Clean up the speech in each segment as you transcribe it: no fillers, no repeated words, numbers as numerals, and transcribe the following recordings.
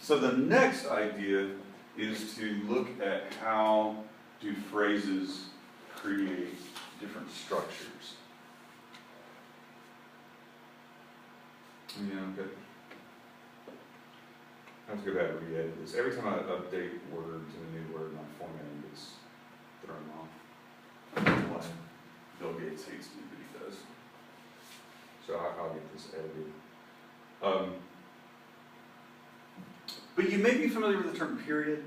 So the next idea is to look at how do phrases create different structures. Yeah, good. I have to go back and re-edit this. Every time I update Word to a new word, my formatting gets thrown off. I don't know why Bill Gates hates me, but he does. So I'll get this edited. But you may be familiar with the term period.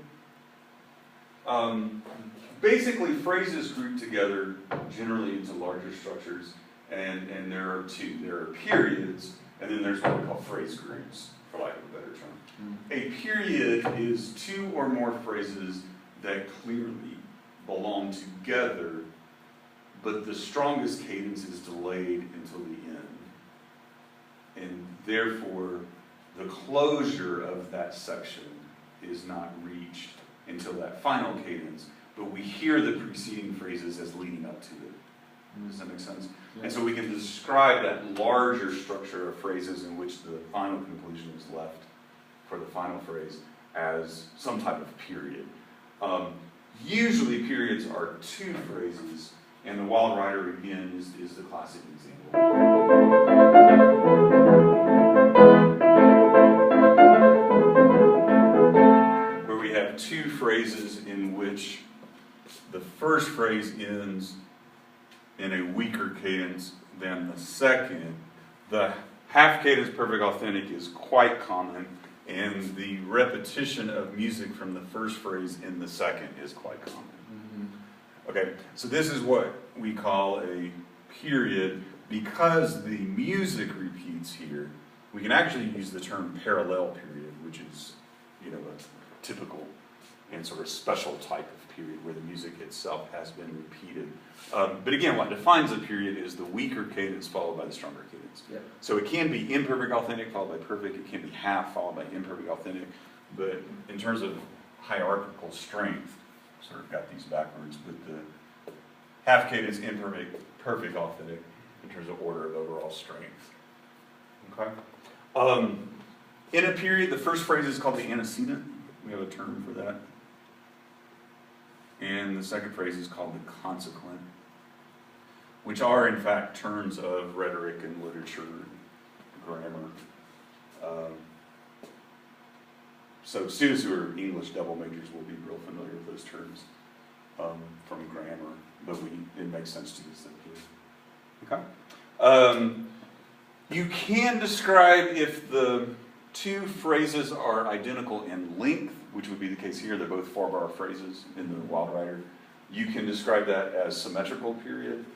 Basically, phrases group together generally into larger structures, and there are two. There are periods, and then there's what we call phrase groups, for lack of a better term. A period is two or more phrases that clearly belong together, but the strongest cadence is delayed until the end. And therefore, the closure of that section is not reached until that final cadence, but we hear the preceding phrases as leading up to it. Does that make sense? Yeah. And so we can describe that larger structure of phrases in which the final conclusion is left for the final phrase as some type of period. Usually periods are two phrases, and the Wild Rider, again, is the classic example. Where we have two phrases in which the first phrase ends in a weaker cadence than the second. The half cadence perfect authentic is quite common, and the repetition of music from the first phrase in the second is quite common. Okay, so this is what we call a period. Because the music repeats here, we can actually use the term parallel period, which is, a typical and sort of special type of period where the music itself has been repeated. But again, what defines a period is the weaker cadence followed by the stronger cadence. Yeah. So it can be imperfect authentic followed by perfect. It can be half followed by imperfect authentic. But in terms of hierarchical strength, sort of got these backwards, but the half cadence, imperfect, perfect authentic in terms of order of overall strength. Okay? In a period, the first phrase is called the antecedent. We have a term for that. And the second phrase is called the consequent, which are in fact terms of rhetoric and literature, grammar. So students who are English double majors will be real familiar with those terms from grammar, but it makes sense to use them here. Okay. You can describe if the two phrases are identical in length, which would be the case here. They're both 4-bar phrases in the Wild Rider. You can describe that as symmetrical period.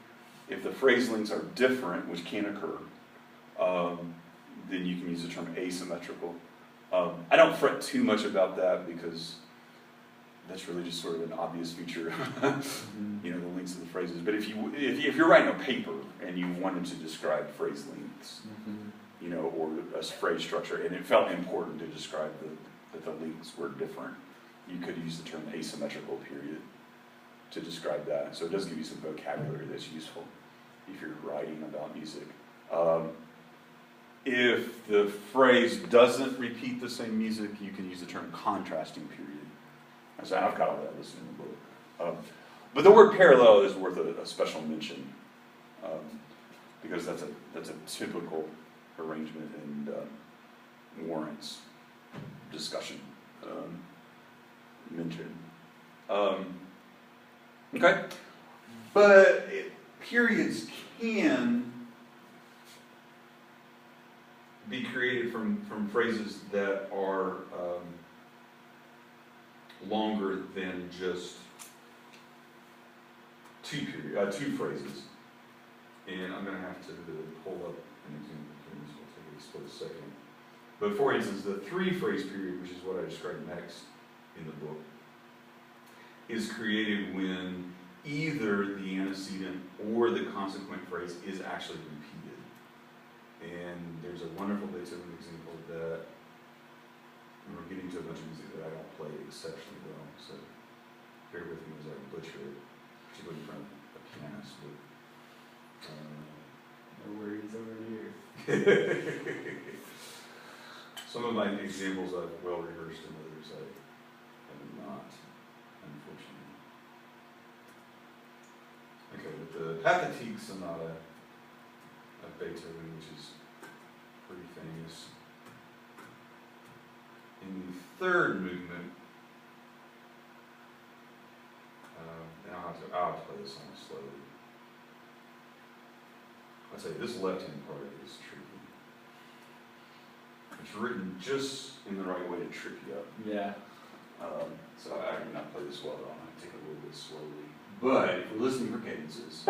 If the phrase lengths are different, which can occur, then you can use the term asymmetrical. I don't fret too much about that because that's really just sort of an obvious feature, the lengths of the phrases. But if you're writing a paper and you wanted to describe phrase lengths, or a phrase structure, and it felt important to describe that the lengths were different, you could use the term asymmetrical period to describe that. So it does give you some vocabulary that's useful if you're writing about music. If the phrase doesn't repeat the same music, you can use the term contrasting period. So I've got all that listed in the book. But the word parallel is worth a special mention because that's a typical arrangement and warrants discussion, mention. Okay? But periods can be created from phrases that are longer than just two phrases. And I'm going to have to pull up an example here, so I'll take a split second. But for instance, the 3-phrase period, which is what I describe next in the book, is created when either the antecedent or the consequent phrase is actually repeated. And there's a wonderful Beethoven example of that. And we're getting to a bunch of music that I don't play exceptionally well, so bear with me as I butcher it, particularly in front of a pianist. But, no worries over here. Some of my examples I've well rehearsed and others I have not, unfortunately. Okay, with the Pathetique Sonata of Beethoven, which is pretty famous. In the third movement, and I'll play this song slowly. I'll tell you, this left-hand part is tricky. It's written just in the right way to trip you up. Yeah. So I can not play this well at all. I take it a little bit slowly. But if you're listening for cadences,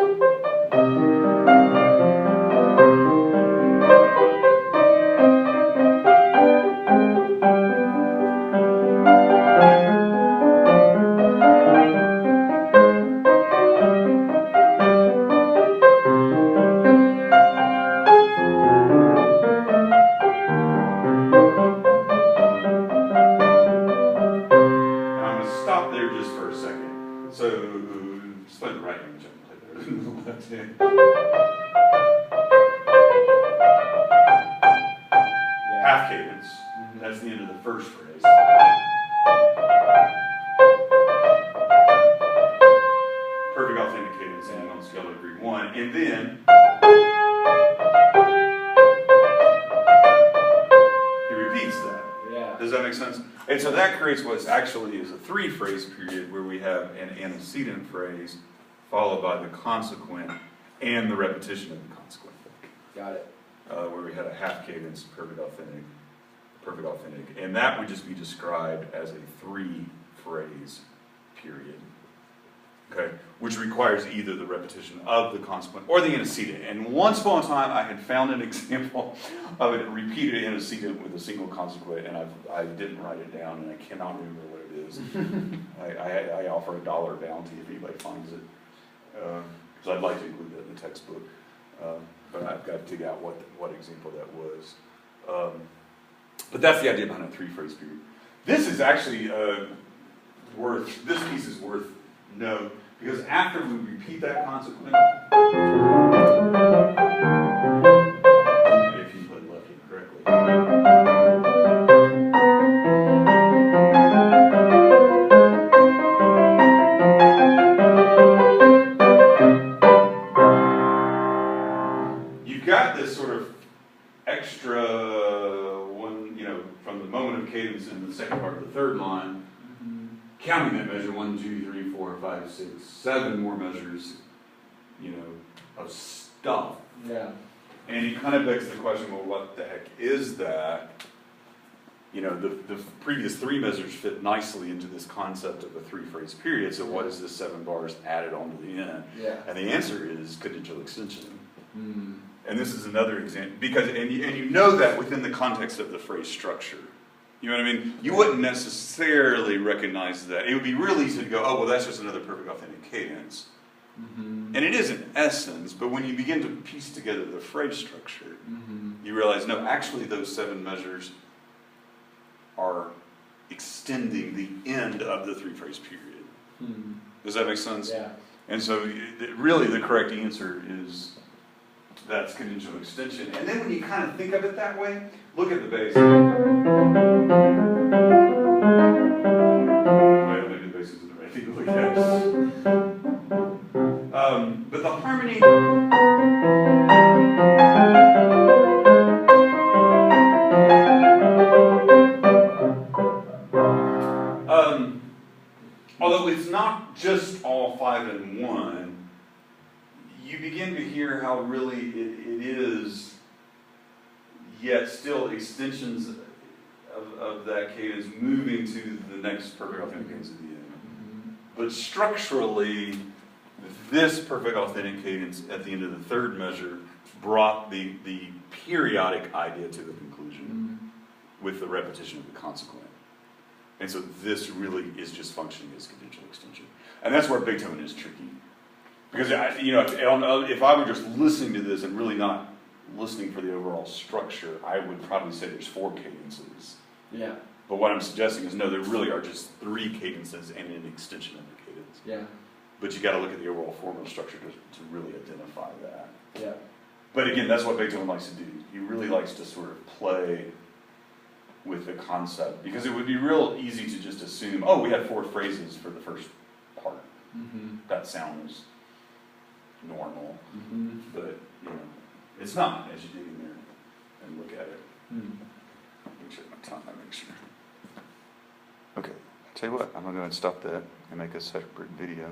half cadence. That's the end of the first phrase. Perfect authentic cadence ending on the scale of degree 1. And then he repeats that. Yeah. Does that make sense? And so that creates what actually is a 3-phrase period where we have an antecedent phrase followed by the consequent and the repetition of the consequent. Got it. Where we had a half cadence, perfect authentic, and that would just be described as a 3-phrase period, okay, which requires either the repetition of the consequent or the antecedent. And once upon a time, I had found an example of a repeated antecedent with a single consequent, and I didn't write it down, and I cannot remember what it is. I offer $1 bounty if anybody finds it, because I'd like to include that in the textbook. But I've got to dig out what example that was. But that's the idea behind a 3-phrase period. This is actually this piece is worth note, because after we repeat that consequent, if you played left hand correctly, you've got this sort of extra one, from the moment of cadence in the second part of the third line, counting that measure, 1, 2, 3, 4, 5, 6, 7 more measures, of stuff. Yeah. And it kind of begs the question, well, what the heck is that? The previous 3 measures fit nicely into this concept of a 3-phrase period, so what is this 7 bars added onto the end? Yeah. And the answer is cadential extension. Mm. And this is another example, because, and you know that within the context of the phrase structure. You know what I mean? You wouldn't necessarily recognize that. It would be real easy to go, oh, well, that's just another perfect authentic cadence. Mm-hmm. And it is in essence, but when you begin to piece together the phrase structure, you realize, no, actually those 7 measures are extending the end of the 3-phrase period. Mm-hmm. Does that make sense? Yeah. And so really the correct answer is that's cadential extension. And then when you kind of think of it that way, look at the bass. Well, maybe the bass isn't the right thing to look at. But the harmony... although it's not just all 5 in 1, you begin to hear how really it is, yet still extensions of that cadence moving to the next perfect authentic cadence at the end. Mm-hmm. But structurally, this perfect authentic cadence at the end of the 3rd measure brought the periodic idea to the conclusion with the repetition of the consequent. And so this really is just functioning as cadential extension. And that's where Beethoven is tricky. Because, if I were just listening to this and really not listening for the overall structure, I would probably say there's 4 cadences. Yeah. But what I'm suggesting is, no, there really are just 3 cadences and an extension of the cadence. Yeah. But you got to look at the overall formal structure to really identify that. Yeah. But again, that's what Beethoven likes to do. He really likes to sort of play with the concept, because it would be real easy to just assume, oh, we had 4 phrases for the first part. That sounds normal, but, you know, it's not as you dig in there and look at it. Check my time, make sure. Okay, I'll tell you what, I'm gonna go ahead and stop that and make a separate video.